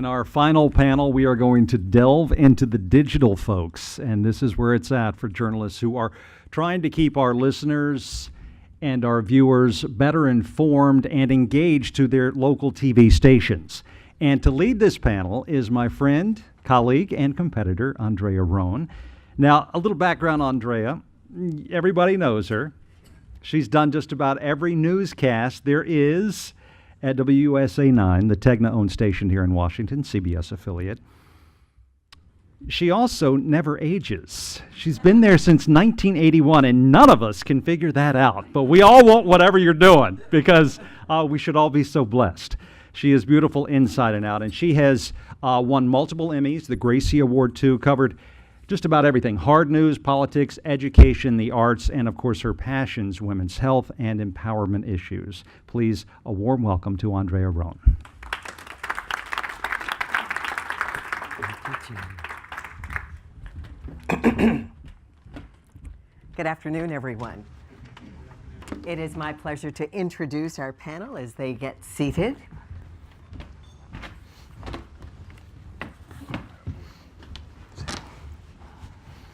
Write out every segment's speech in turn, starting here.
In our final panel, we are going to delve into the digital folks, and this is where it's at for journalists who are trying to keep our listeners and our viewers better informed and engaged to their local TV stations. And to lead this panel is my friend, colleague, and competitor, Andrea Roane. Now, a little background on Andrea. Everybody knows her. She's done just about every newscast there is at WUSA 9, the Tegna-owned station here in Washington, CBS affiliate. She also never ages. She's been there since 1981, and none of us can figure that out. But we all want whatever you're doing because we should all be so blessed. She is beautiful inside and out, and she has won multiple Emmys, the Gracie Award too, covered just about everything: hard news, politics, education, the arts, and of course her passions, women's health and empowerment issues. Please, a warm welcome to Andrea Roane. Good afternoon, everyone. It is my pleasure to introduce our panel as they get seated.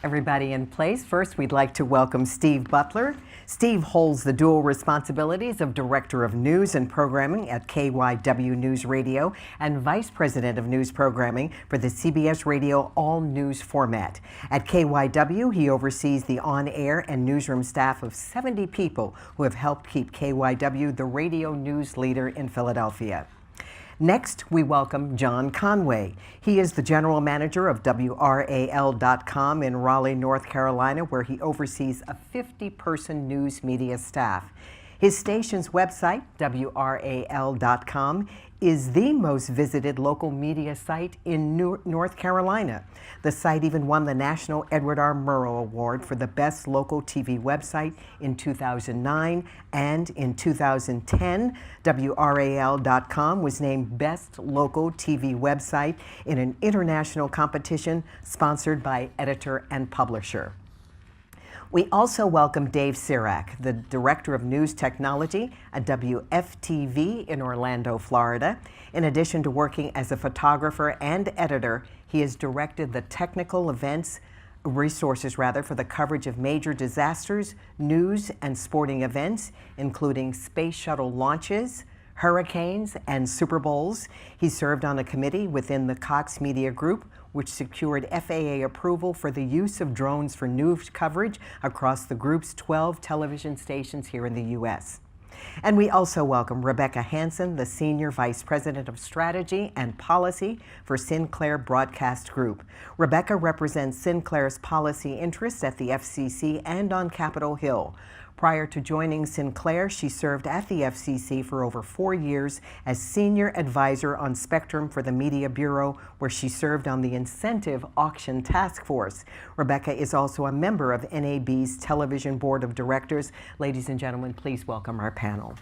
Everybody in place. First, we'd like to welcome Steve Butler. Steve holds the dual responsibilities of Director of News and Programming at KYW News Radio and Vice President of News Programming for the CBS Radio All News format. At KYW, he oversees the on-air and newsroom staff of 70 people who have helped keep KYW the radio news leader in Philadelphia. Next, we welcome John Conway. He is the general manager of WRAL.com in Raleigh, North Carolina, where he oversees a 50-person news media staff. His station's website, WRAL.com, is the most visited local media site in North Carolina. The site even won the National Edward R. Murrow Award for the best local TV website in 2009, and in 2010, WRAL.com was named Best Local TV Website in an international competition sponsored by Editor and Publisher. We also welcome Dave Sirak, the Director of News Technology at WFTV in Orlando, Florida. In addition to working as a photographer and editor, he has directed the technical resources for the coverage of major disasters, news, and sporting events, including space shuttle launches, hurricanes, and Super Bowls. He served on a committee within the Cox Media Group, which secured FAA approval for the use of drones for news coverage across the group's 12 television stations here in the U.S. And we also welcome Rebecca Hanson, the Senior Vice President of Strategy and Policy for Sinclair Broadcast Group. Rebecca represents Sinclair's policy interests at the FCC and on Capitol Hill. Prior to joining Sinclair, she served at the FCC for over 4 years as Senior Advisor on Spectrum for the Media Bureau, where she served on the Incentive Auction Task Force. Rebecca is also a member of NAB's Television Board of Directors. Ladies and gentlemen, please welcome our panel.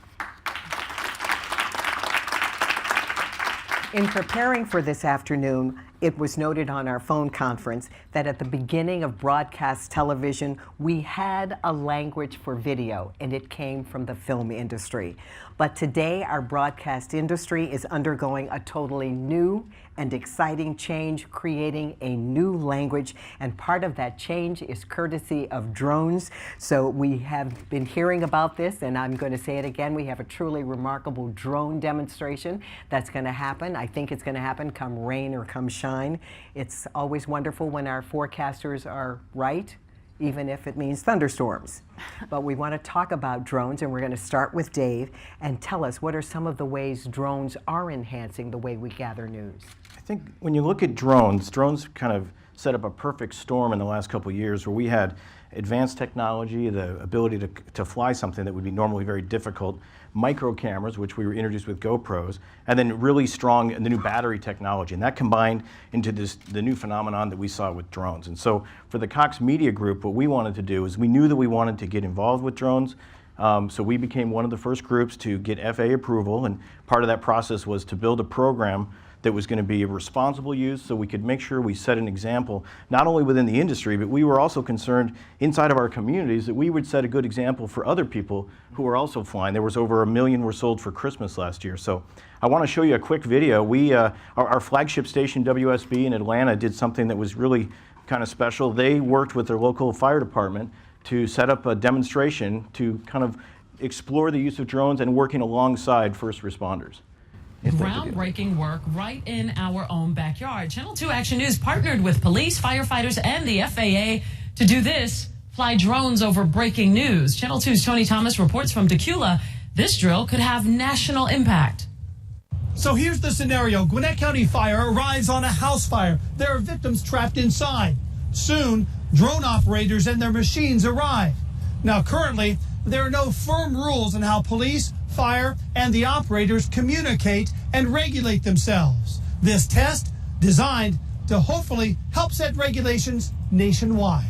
In preparing for this afternoon, it was noted on our phone conference that at the beginning of broadcast television, we had a language for video, and it came from the film industry. But today, our broadcast industry is undergoing a totally new and exciting change, creating a new language, and part of that change is courtesy of drones. So we have been hearing about this, and I'm going to say it again. We have a truly remarkable drone demonstration that's going to happen. I think it's going to happen come rain or come shine. It's always wonderful when our forecasters are right, even if it means thunderstorms. But we want to talk about drones, and we're going to start with Dave and tell us what are some of the ways drones are enhancing the way we gather news. I think when you look at drones kind of set up a perfect storm in the last couple of years where we had advanced technology, the ability to fly something that would be normally very difficult, micro cameras, which we were introduced with GoPros, and then really strong, the new battery technology. And that combined into the new phenomenon that we saw with drones. And so for the Cox Media Group, what we wanted to do is we knew that we wanted to get involved with drones. So we became one of the first groups to get FAA approval. And part of that process was to build a program that was going to be a responsible use, so we could make sure we set an example, not only within the industry, but we were also concerned inside of our communities that we would set a good example for other people who are also flying. There was over 1 million were sold for Christmas last year. So I want to show you a quick video. Our flagship station, WSB in Atlanta, did something that was really kind of special. They worked with their local fire department to set up a demonstration to kind of explore the use of drones and working alongside first responders. Groundbreaking work right in our own backyard. Channel 2 Action News partnered with police, firefighters, and the FAA to do this, fly drones over breaking news. Channel 2's Tony Thomas reports from Decula. This drill could have national impact. So here's the scenario. Gwinnett County Fire arrives on a house fire. There are victims trapped inside. Soon, drone operators and their machines arrive. Now, currently, there are no firm rules on how police, fire, and the operators communicate and regulate themselves. This test, designed to hopefully help set regulations nationwide.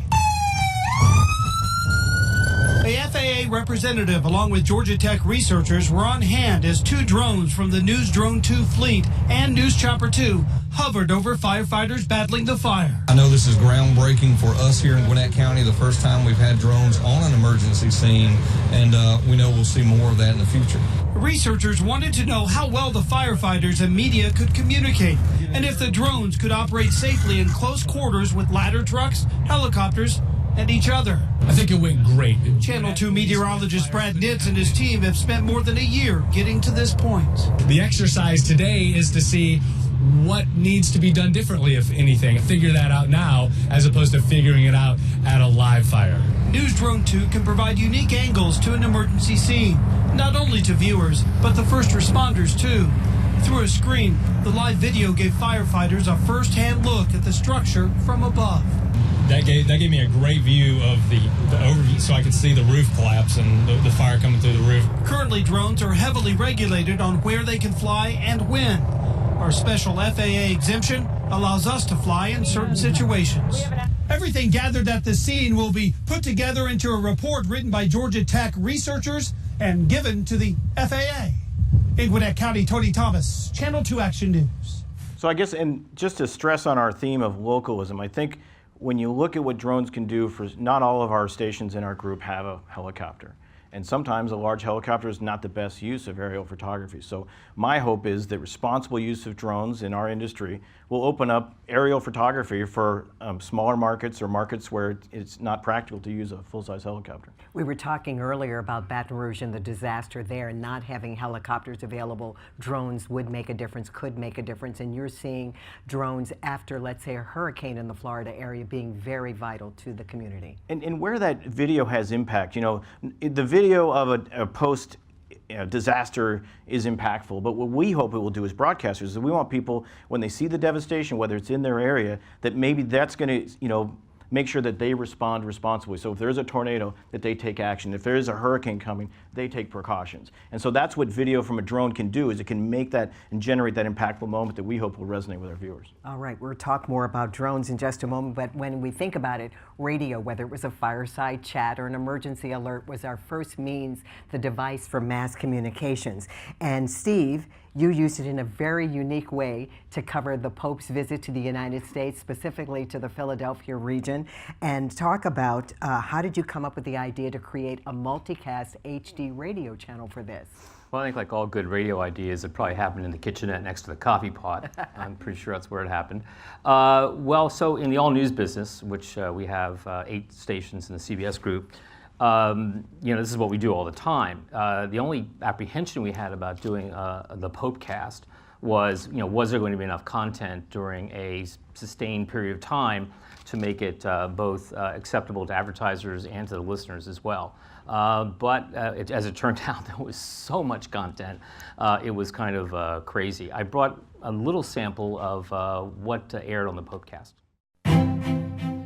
A FAA representative, along with Georgia Tech researchers, were on hand as 2 drones from the News Drone 2 fleet and News Chopper 2 hovered over firefighters battling the fire. I know this is groundbreaking for us here in Gwinnett County, the first time we've had drones on an emergency scene, and we know we'll see more of that in the future. Researchers wanted to know how well the firefighters and media could communicate, and if the drones could operate safely in close quarters with ladder trucks, helicopters, and each other. I think it went great. Channel 2 meteorologist Brad Nitz and his team have spent more than a year getting to this point. The exercise today is to see what needs to be done differently, if anything. Figure that out now, as opposed to figuring it out at a live fire. News Drone 2 can provide unique angles to an emergency scene, not only to viewers, but the first responders too. Through a screen, the live video gave firefighters a first-hand look at the structure from above. That gave me a great view of the overview, so I could see the roof collapse and the fire coming through the roof. Currently, drones are heavily regulated on where they can fly and when. Our special FAA exemption allows us to fly in certain situations. Everything gathered at the scene will be put together into a report written by Georgia Tech researchers and given to the FAA. In Gwinnett County, Tony Thomas, Channel 2 Action News. So I guess, and just to stress on our theme of localism, I think when you look at what drones can do, for not all of our stations in our group have a helicopter. And sometimes a large helicopter is not the best use of aerial photography. So my hope is that responsible use of drones in our industry will open up aerial photography for smaller markets or markets where it's not practical to use a full-size helicopter. We were talking earlier about Baton Rouge and the disaster there, and not having helicopters available. Drones would make a difference, could make a difference, and you're seeing drones after, let's say, a hurricane in the Florida area being very vital to the community. And where that video has impact, you know, the video of a post disaster is impactful, but what we hope it will do as broadcasters is we want people, when they see the devastation, whether it's in their area, that maybe that's going to, you know, make sure that they respond responsibly. So if there's a tornado, that they take action. If there is a hurricane coming, they take precautions. And so that's what video from a drone can do, is it can make that and generate that impactful moment that we hope will resonate with our viewers. All right, we'll talk more about drones in just a moment, but when we think about it, radio, whether it was a fireside chat or an emergency alert, was our first means, the device for mass communications. And Steve, you used it in a very unique way to cover the Pope's visit to the United States, specifically to the Philadelphia region, and talk about how did you come up with the idea to create a multicast HD radio channel for this? Well, I think like all good radio ideas, it probably happened in the kitchenette next to the coffee pot. I'm pretty sure that's where it happened. Well, so in the all-news business, which we have 8 stations in the CBS group, you know, this is what we do all the time. The only apprehension we had about doing the Popecast was, you know, was there going to be enough content during a sustained period of time to make it both acceptable to advertisers and to the listeners as well. But as it turned out, there was so much content, it was kind of crazy. I brought a little sample of what aired on the Popecast.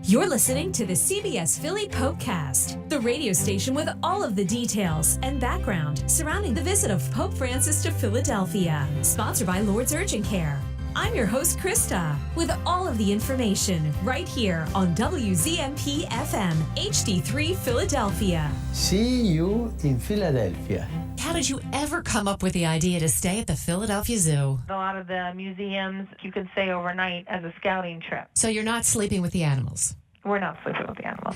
You're listening to the CBS Philly Popecast, the radio station with all of the details and background surrounding the visit of Pope Francis to Philadelphia. Sponsored by Lord's Urgent Care. I'm your host, Krista, with all of the information right here on WZMP FM, HD3 Philadelphia. See you in Philadelphia. How did you ever come up with the idea to stay at the Philadelphia Zoo? A lot of the museums, you can stay overnight as a scouting trip. So you're not sleeping with the animals? We're not sleeping with the animals.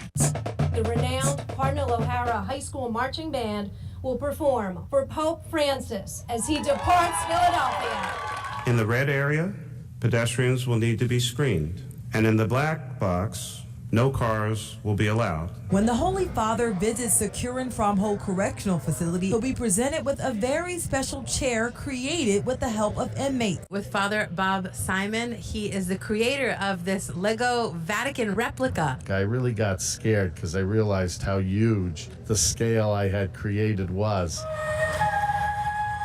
The renowned Cardinal O'Hara High School Marching Band will perform for Pope Francis as he departs Philadelphia. In the red area, pedestrians will need to be screened. And in the black box, no cars will be allowed. When the Holy Father visits the Curran-Fromhold Correctional Facility, he'll be presented with a very special chair created with the help of inmates. With Father Bob Simon, he is the creator of this Lego Vatican replica. I really got scared because I realized how huge the scale I had created was.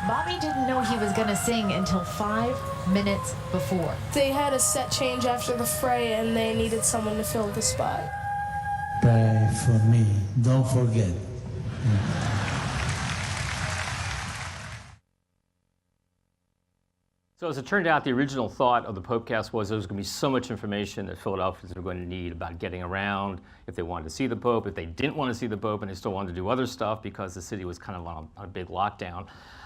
Bobby didn't know he was going to sing until 5 minutes before. They had a set change after the fray and they needed someone to fill the spot. Pray for me. Don't forget. So as it turned out, the original thought of the Popecast was there was going to be so much information that Philadelphians were going to need about getting around, if they wanted to see the Pope, if they didn't want to see the Pope and they still wanted to do other stuff because the city was kind of on a big lockdown.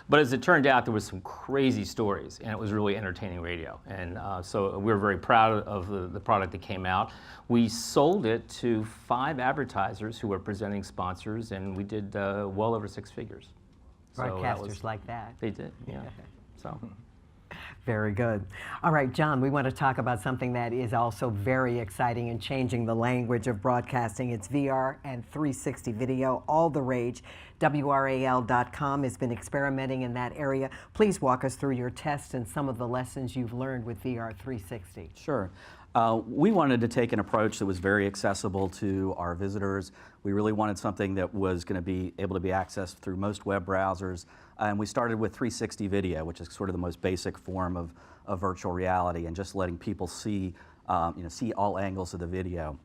But as it turned out, there was some crazy stories, and it was really entertaining radio. And so we were very proud of the product that came out. We sold it to 5 advertisers who were presenting sponsors, and we did well over 6 figures. Broadcasters like that. They did, yeah. So. Very good. All right, John, we want to talk about something that is also very exciting and changing the language of broadcasting. It's VR and 360 video, all the rage. WRAL.com has been experimenting in that area. Please walk us through your tests and some of the lessons you've learned with VR 360. Sure. We wanted to take an approach that was very accessible to our visitors. We really wanted something that was going to be able to be accessed through most web browsers. And we started with 360 video, which is sort of the most basic form of virtual reality, and just letting people see, see all angles of the video.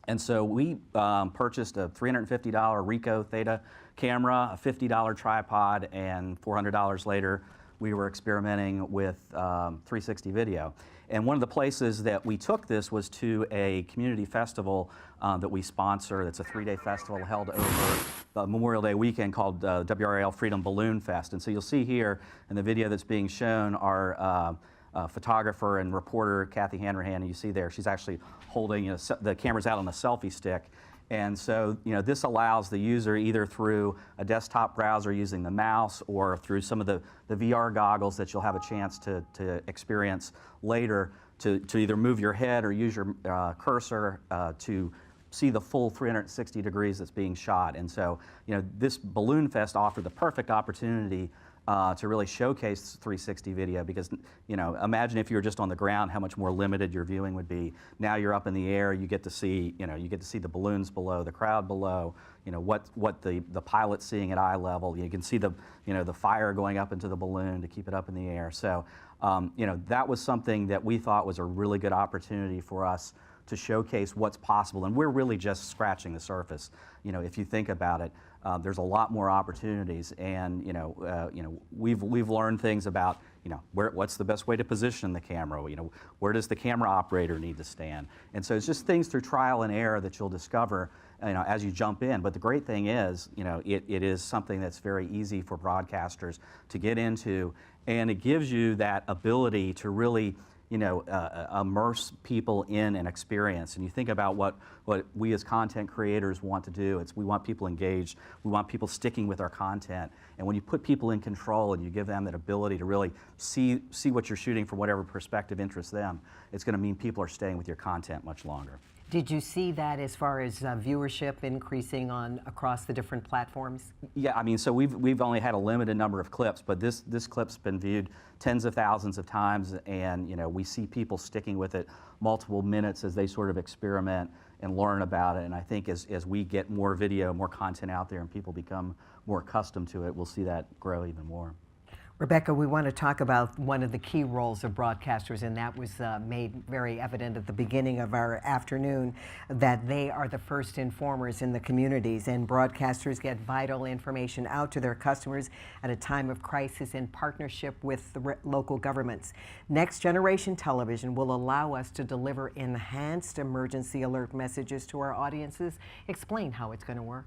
And so we purchased a $350 Ricoh Theta camera, a $50 tripod, and $400 later, we were experimenting with 360 video. And one of the places that we took this was to a community festival that we sponsor. It's a 3-day festival held over the Memorial Day weekend called WRAL Freedom Balloon Fest. And so you'll see here in the video that's being shown our photographer and reporter, Kathy Hanrahan, you see there, she's actually holding, the camera's out on a selfie stick. And so, this allows the user either through a desktop browser using the mouse or through some of the VR goggles that you'll have a chance to experience later to either move your head or use your cursor to see the full 360 degrees that's being shot. And so, this Balloon Fest offered the perfect opportunity to really showcase 360 video because, imagine if you were just on the ground, how much more limited your viewing would be. Now you're up in the air, you get to see, you get to see the balloons below, the crowd below, what the pilot's seeing at eye level. You can see the, the fire going up into the balloon to keep it up in the air. So, that was something that we thought was a really good opportunity for us to showcase what's possible, and we're really just scratching the surface. If you think about it, there's a lot more opportunities, and we've learned things about what's the best way to position the camera. Where does the camera operator need to stand? And so it's just things through trial and error that you'll discover as you jump in. But the great thing is, it is something that's very easy for broadcasters to get into, and it gives you that ability to really immerse people in an experience. And you think about what we as content creators want to do. We want people engaged. We want people sticking with our content. And when you put people in control and you give them that ability to really see what you're shooting from whatever perspective interests them, it's going to mean people are staying with your content much longer. Did you see that as far as viewership increasing across the different platforms? Yeah, I mean, so we've only had a limited number of clips, but this clip's been viewed tens of thousands of times, and we see people sticking with it multiple minutes as they sort of experiment and learn about it. And I think as we get more video, more content out there, and people become more accustomed to it, we'll see that grow even more. Rebecca, we want to talk about one of the key roles of broadcasters, and that was made very evident at the beginning of our afternoon, that they are the first informers in the communities, and broadcasters get vital information out to their customers at a time of crisis in partnership with the local governments. Next Generation Television will allow us to deliver enhanced emergency alert messages to our audiences. Explain how it's going to work.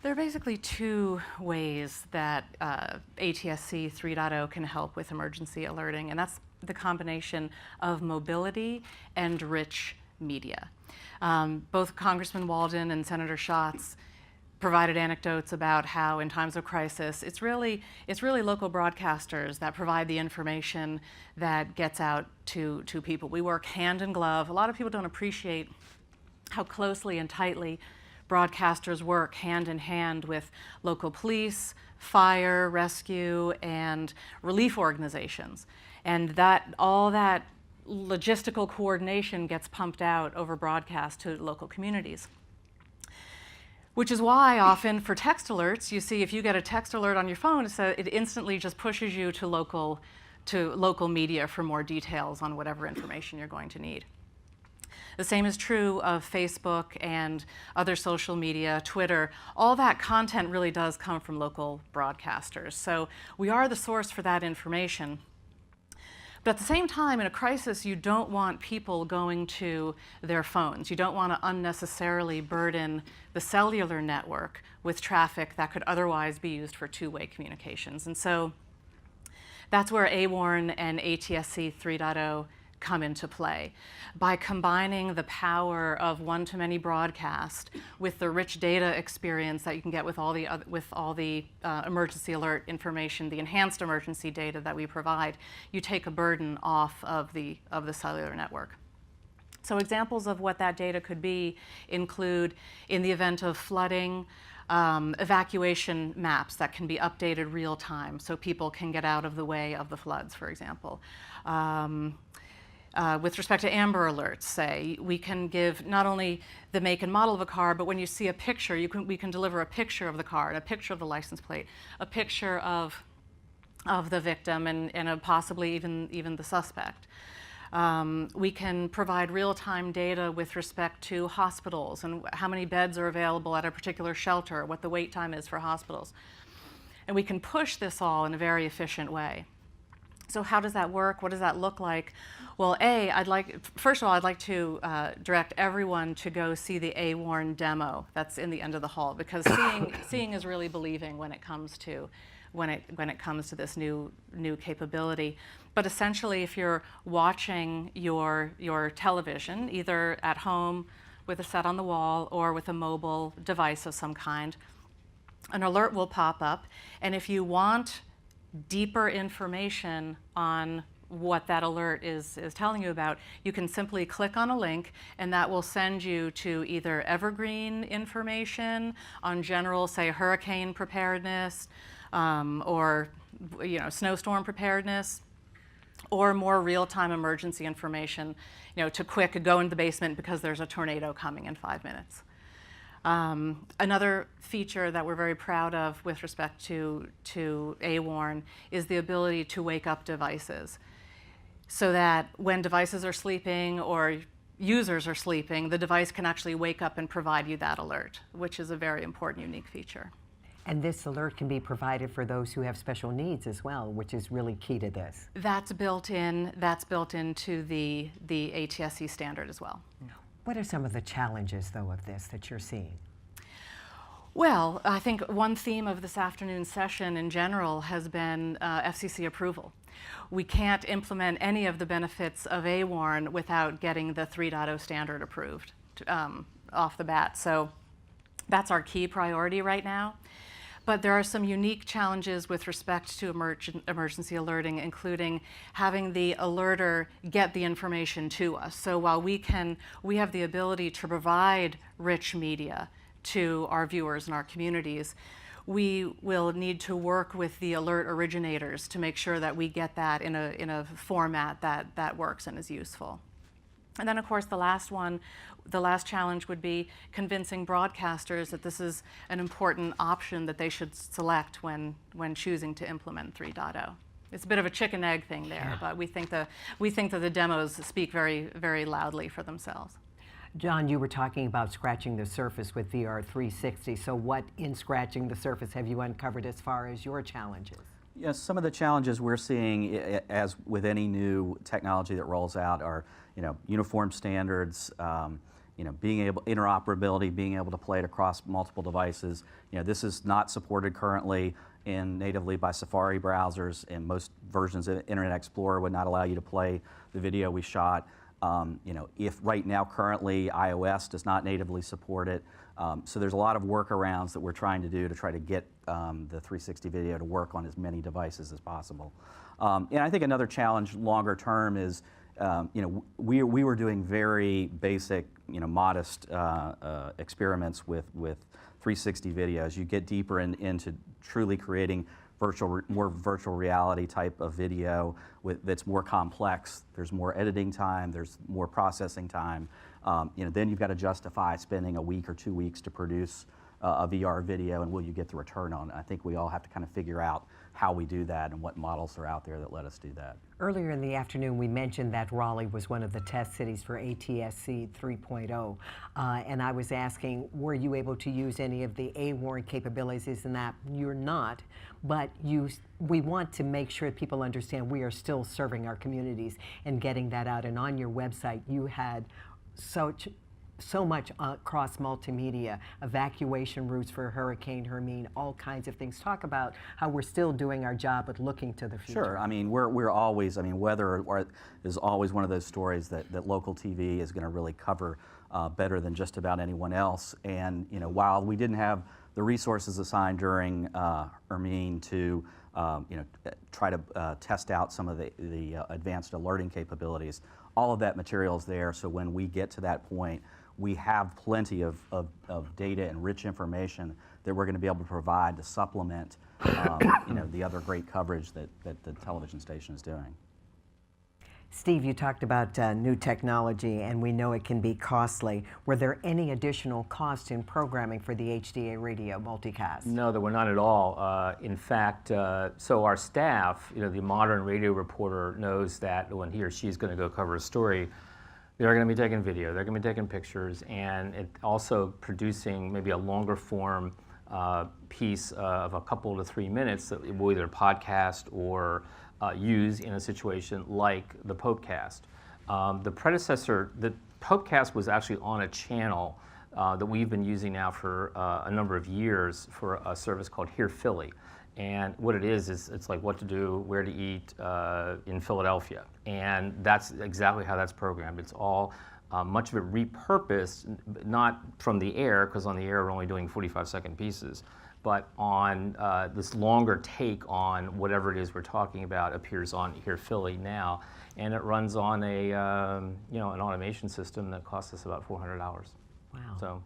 There are basically two ways that ATSC 3.0 can help with emergency alerting, and that's the combination of mobility and rich media. Both Congressman Walden and Senator Schatz provided anecdotes about how in times of crisis, it's really local broadcasters that provide the information that gets out to people. We work hand in glove. A lot of people don't appreciate how closely and tightly broadcasters work hand in hand with local police, fire, rescue, and relief organizations. And all that logistical coordination gets pumped out over broadcast to local communities. Which is why often for text alerts, you see if you get a text alert on your phone, so it instantly just pushes you to local media for more details on whatever information you're going to need. The same is true of Facebook and other social media, Twitter. All that content really does come from local broadcasters. So we are the source for that information. But at the same time, in a crisis, you don't want people going to their phones. You don't want to unnecessarily burden the cellular network with traffic that could otherwise be used for two-way communications. And so that's where AWARN and ATSC 3.0 come into play. By combining the power of one-to-many broadcast with the rich data experience that you can get with all the emergency alert information, the enhanced emergency data that we provide, you take a burden off of the cellular network. So examples of what that data could be include, in the event of flooding, evacuation maps that can be updated real time so people can get out of the way of the floods, for example. With respect to Amber Alerts, say, we can give not only the make and model of a car, but when you see a picture, we can deliver a picture of the car, and a picture of the license plate, a picture of the victim, and possibly even the suspect. We can provide real-time data with respect to hospitals and how many beds are available at a particular shelter, what the wait time is for hospitals. And we can push this all in a very efficient way. So how does that work? What does that look like? Well, first of all, I'd like to direct everyone to go see the AWARN demo that's in the end of the hall, because seeing is really believing when it comes to this new capability. But essentially, if you're watching your television, either at home with a set on the wall or with a mobile device of some kind, an alert will pop up, and if you want deeper information on what that alert is telling you about, you can simply click on a link, and that will send you to either evergreen information on general, say, hurricane preparedness, or snowstorm preparedness, or more real-time emergency information, to quick go into the basement because there's a tornado coming in 5 minutes. Another feature that we're very proud of with respect to AWARN is the ability to wake up devices, so that when devices are sleeping or users are sleeping, the device can actually wake up and provide you that alert, which is a very important, unique feature. And this alert can be provided for those who have special needs as well, which is really key to this. That's built into the ATSC standard as well. What are some of the challenges, though, of this that you're seeing? Well, I think one theme of this afternoon's session in general has been FCC approval. We can't implement any of the benefits of AWARN without getting the 3.0 standard approved off the bat. So that's our key priority right now. But there are some unique challenges with respect to emergency alerting, including having the alerter get the information to us. So while we have the ability to provide rich media to our viewers and our communities, we will need to work with the alert originators to make sure that we get that in a format that works and is useful. And then, of course, the last one the last challenge would be convincing broadcasters that this is an important option that they should select when choosing to implement 3.0. It's a bit of a chicken egg thing there, but we think that the demos speak very, very loudly for themselves. John, you were talking about scratching the surface with VR 360. So what in scratching the surface have you uncovered as far as your challenges? Yes, some of the challenges we're seeing, as with any new technology that rolls out, are uniform standards, interoperability, being able to play it across multiple devices. This is not supported currently natively by Safari browsers, and most versions of Internet Explorer would not allow you to play the video we shot. If right now currently iOS does not natively support it, so there's a lot of workarounds that we're trying to do to try to get the 360 video to work on as many devices as possible. And I think another challenge longer term is, we were doing very basic, modest experiments with 360 videos. You get deeper into truly creating more virtual reality type of video that's more complex. There's more editing time, there's more processing time. Then you've got to justify spending a week or 2 weeks to produce a VR video, and will you get the return on it? I think we all have to kind of figure out how we do that and what models are out there that let us do that. Earlier in the afternoon, we mentioned that Raleigh was one of the test cities for ATSC 3.0, and I was asking, were you able to use any of the A-Warrant capabilities in that? You're not, but we want to make sure that people understand we are still serving our communities and getting that out. And on your website, you had so much cross multimedia, evacuation routes for Hurricane Hermine, all kinds of things. Talk about how we're still doing our job at looking to the future. Sure. I mean, we're always, weather is always one of those stories that local TV is going to really cover better than just about anyone else. And while we didn't have the resources assigned during Hermine to try to test out some of the advanced alerting capabilities, all of that material is there. So when we get to that point, we have plenty of data and rich information that we're going to be able to provide to supplement the other great coverage that the television station is doing. Steve, you talked about new technology, and we know it can be costly. Were there any additional costs in programming for the HDA radio multicast? No, there were not at all. In fact, so our staff, the modern radio reporter knows that when he or she is going to go cover a story, they're going to be taking video, they're going to be taking pictures, and also producing maybe a longer form piece of a couple to 3 minutes that will either podcast or use in a situation like the Popecast. The predecessor, the Popecast was actually on a channel that we've been using now for a number of years for a service called Here Philly. And what it is it's like what to do, where to eat in Philadelphia. And that's exactly how that's programmed. It's all much of it repurposed, not from the air, because on the air we're only doing 45-second pieces, but on this longer take on whatever it is we're talking about appears on Here Philly now, and it runs on a an automation system that costs us about $400. Wow. So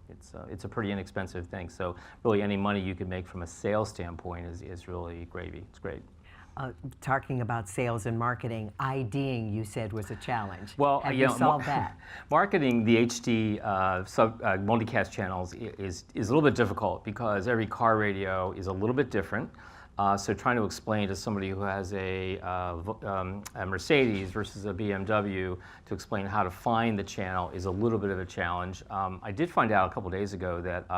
it's a pretty inexpensive thing. So really any money you can make from a sales standpoint is really gravy. It's great. Talking about sales and marketing, IDing, you said, was a challenge. Well, have you solved that? Marketing the HD multicast channels is a little bit difficult because every car radio is a little bit different. So trying to explain to somebody who has a Mercedes versus a BMW to explain how to find the channel is a little bit of a challenge. I did find out a couple days ago that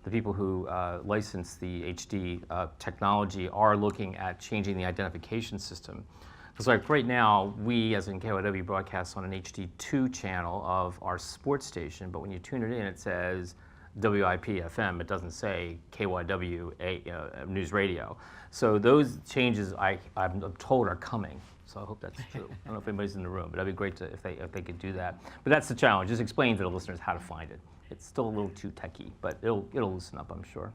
the people who license the HD technology are looking at changing the identification system. Because like right now, we as in KYW broadcast on an HD2 channel of our sports station, but when you tune it in, it says WIP FM. It doesn't say KYW News Radio. So those changes I'm told are coming. So I hope that's true. I don't know if anybody's in the room, but that'd be great if they could do that. But that's the challenge. Just explain to the listeners how to find it. It's still a little too techy, but it'll loosen up, I'm sure.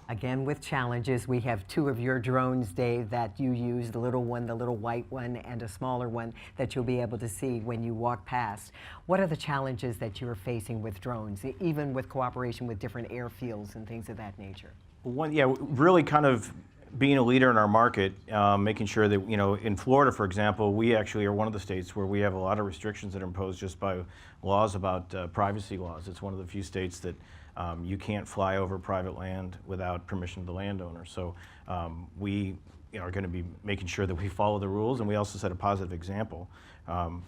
Again, with challenges, we have two of your drones, Dave, that you use, the little one, the little white one, and a smaller one that you'll be able to see when you walk past. What are the challenges that you're facing with drones, even with cooperation with different airfields and things of that nature? Really kind of being a leader in our market, making sure that, in Florida, for example, we actually are one of the states where we have a lot of restrictions that are imposed just by laws about privacy laws. It's one of the few states that you can't fly over private land without permission of the landowner. So we are going to be making sure that we follow the rules, and we also set a positive example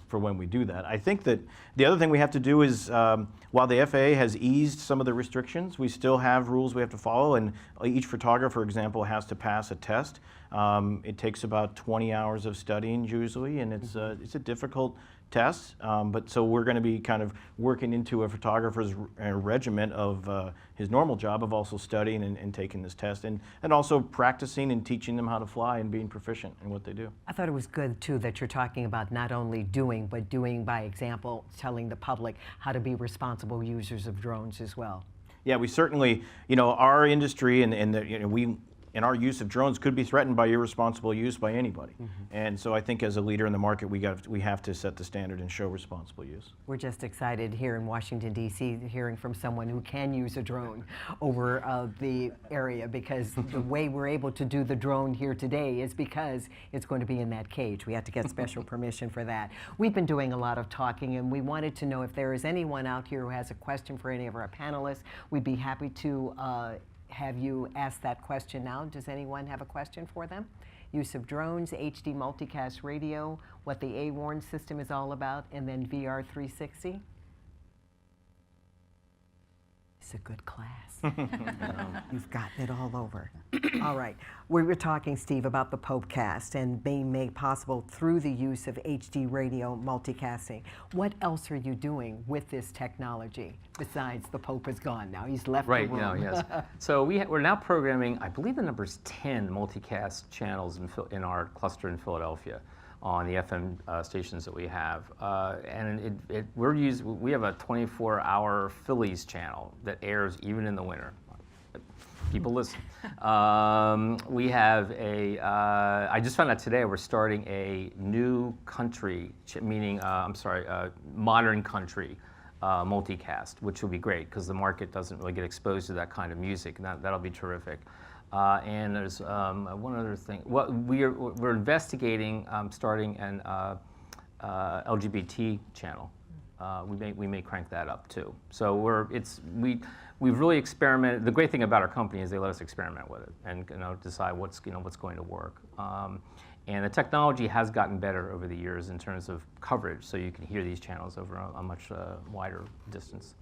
for when we do that. I think that the other thing we have to do is, while the FAA has eased some of the restrictions, we still have rules we have to follow, and each photographer, for example, has to pass a test. It takes about 20 hours of studying usually, and it's a difficult test, but so we're going to be kind of working into a photographer's regimen of his normal job of also studying and taking this test, and also practicing and teaching them how to fly and being proficient in what they do. I thought it was good too that you're talking about not only doing, but doing by example, telling the public how to be responsible users of drones as well. Yeah, we certainly, our industry and our use of drones could be threatened by irresponsible use by anybody. And so I think as a leader in the market, we have to set the standard and show responsible use. We're just excited here in Washington, D.C., hearing from someone who can use a drone over the area, because the way we're able to do the drone here today is because it's going to be in that cage. We have to get special permission for that. We've been doing a lot of talking, and we wanted to know if there is anyone out here who has a question for any of our panelists. We'd be happy to have you ask that question now. Does anyone have a question for them? Use of drones, HD multicast radio, what the A-Warn system is all about, and then VR 360. It's a good class. You've gotten it all over. All right. We were talking, Steve, about the Popecast and being made possible through the use of HD radio multicasting. What else are you doing with this technology besides the Pope is gone now? He's left the room. Right now, yes. So we're now programming, I believe the number is 10 multicast channels in our cluster in Philadelphia on the FM stations that we have, and we have a 24-hour Phillies channel that airs even in the winter. People listen. We have I just found out today we're starting a new country, modern country multicast, which will be great because the market doesn't really get exposed to that kind of music, and that'll be terrific. And there's one other thing. Well, we're investigating starting an LGBT channel. We may crank that up too. So we've really experimented. The great thing about our company is they let us experiment with it and decide what's going to work. And the technology has gotten better over the years in terms of coverage, so you can hear these channels over a much wider distance.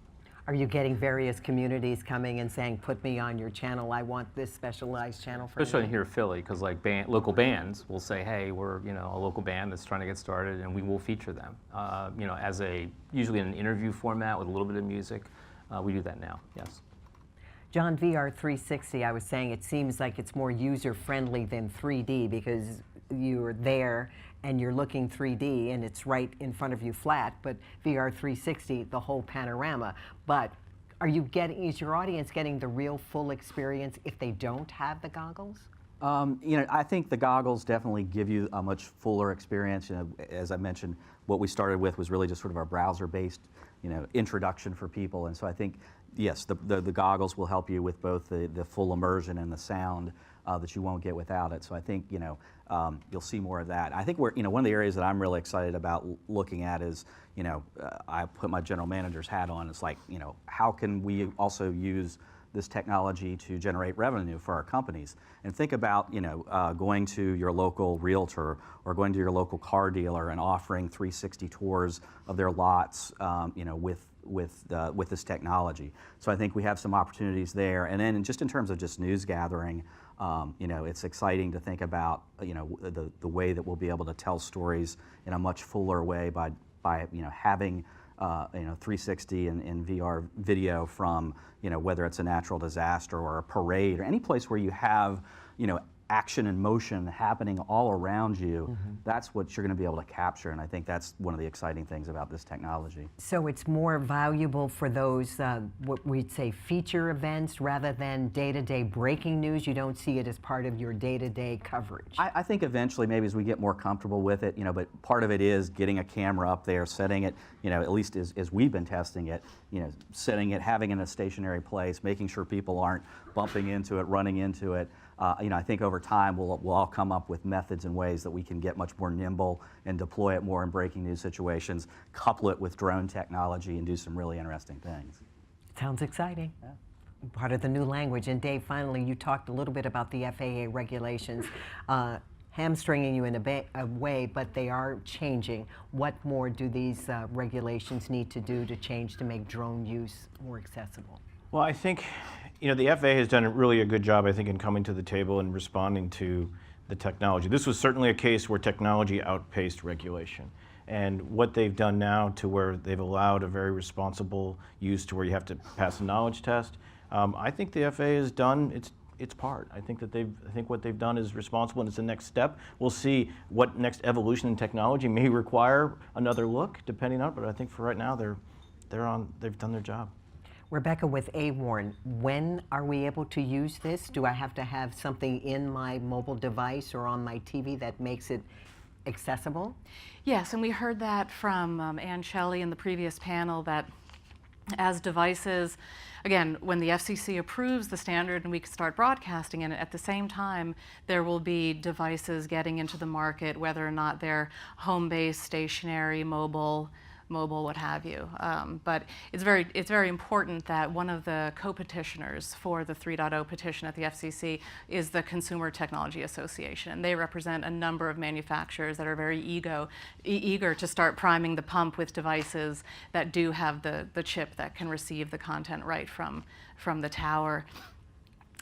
Are you getting various communities coming and saying, put me on your channel, I want this specialized channel for me? Especially here in Philly, because like local bands will say, hey, we're a local band that's trying to get started, and we will feature them. As usually in an interview format with a little bit of music. We do that now, yes. John, VR 360, I was saying it seems like it's more user-friendly than 3D because you're there and you're looking 3D and it's right in front of you flat, but VR 360, the whole panorama. But is your audience getting the real full experience if they don't have the goggles? I think the goggles definitely give you a much fuller experience. As I mentioned, what we started with was really just sort of our browser-based, introduction for people. And so I think, yes, the goggles will help you with both the full immersion and the sound that you won't get without it. So I think, you'll see more of that. I think one of the areas that I'm really excited about looking at is, I put my general manager's hat on. It's like, how can we also use this technology to generate revenue for our companies? And think about, going to your local realtor or going to your local car dealer and offering 360 tours of their lots, with this technology. So I think we have some opportunities there. And then just in terms of just news gathering, it's exciting to think about, the way that we'll be able to tell stories in a much fuller way by having 360 and VR video from, whether it's a natural disaster or a parade or any place where you have, action and motion happening all around you. That's what you're going to be able to capture, and I think that's one of the exciting things about this technology. So it's more valuable for those, what we'd say, feature events rather than day-to-day breaking news? You don't see it as part of your day-to-day coverage? I think eventually, maybe as we get more comfortable with it, but part of it is getting a camera up there, setting it, at least as we've been testing it, setting it, having it in a stationary place, making sure people aren't bumping into it, running into it. I think over time we'll all come up with methods and ways that we can get much more nimble and deploy it more in breaking news situations, couple it with drone technology, and do some really interesting things. Sounds exciting. Yeah. Part of the new language. And Dave, finally, you talked a little bit about the FAA regulations. Hamstringing you in a way, but they are changing. What more do these regulations need to do to change to make drone use more accessible? Well, I think, the FAA has done really a good job, I think, in coming to the table and responding to the technology. This was certainly a case where technology outpaced regulation. And what they've done now to where they've allowed a very responsible use to where you have to pass a knowledge test, I think the FAA has done its part. I think what they've done is responsible, and it's the next step. We'll see what next evolution in technology may require another look, depending on it. But I think for right now, they've done their job. Rebecca, with AWARN, when are we able to use this? Do I have to have something in my mobile device or on my TV that makes it accessible? Yes, and we heard that from Ann Shelley in the previous panel that as devices, again, when the FCC approves the standard and we can start broadcasting it, at the same time, there will be devices getting into the market, whether or not they're home-based, stationary, mobile, what have you. But it's very important that one of the co-petitioners for the 3.0 petition at the FCC is the Consumer Technology Association. And they represent a number of manufacturers that are very eager to start priming the pump with devices that do have the chip that can receive the content right from the tower.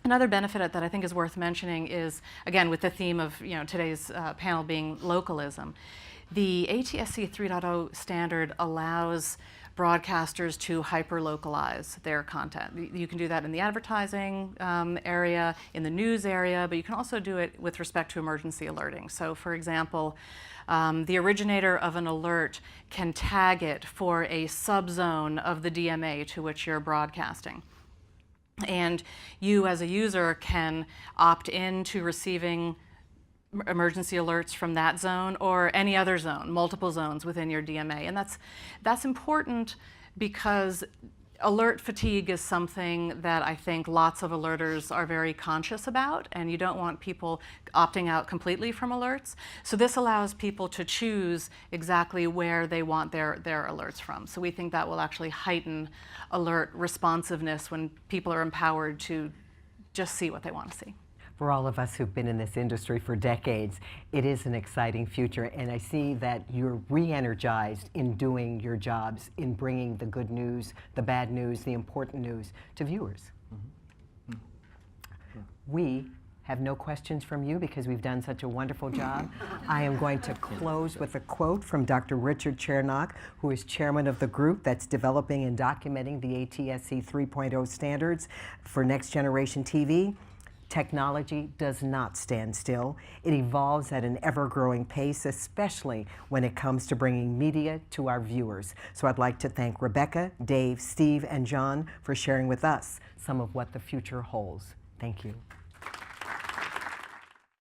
Another benefit that I think is worth mentioning is, again, with the theme of today's panel being localism, the ATSC 3.0 standard allows broadcasters to hyper-localize their content. You can do that in the advertising area, in the news area, but you can also do it with respect to emergency alerting. So, for example, the originator of an alert can tag it for a subzone of the DMA to which you're broadcasting. And you, as a user, can opt in to receiving emergency alerts from that zone or any other zone, multiple zones within your DMA. And that's important because alert fatigue is something that I think lots of alerters are very conscious about, and you don't want people opting out completely from alerts. So this allows people to choose exactly where they want their alerts from. So we think that will actually heighten alert responsiveness when people are empowered to just see what they want to see. For all of us who've been in this industry for decades, it is an exciting future, and I see that you're re-energized in doing your jobs, in bringing the good news, the bad news, the important news to viewers. Mm-hmm. Sure. We have no questions from you because we've done such a wonderful job. I am going to close with a quote from Dr. Richard Chernock, who is chairman of the group that's developing and documenting the ATSC 3.0 standards for Next Generation TV. Technology does not stand still. It evolves at an ever-growing pace, especially when it comes to bringing media to our viewers. So I'd like to thank Rebecca, Dave, Steve, and John for sharing with us some of what the future holds. Thank you.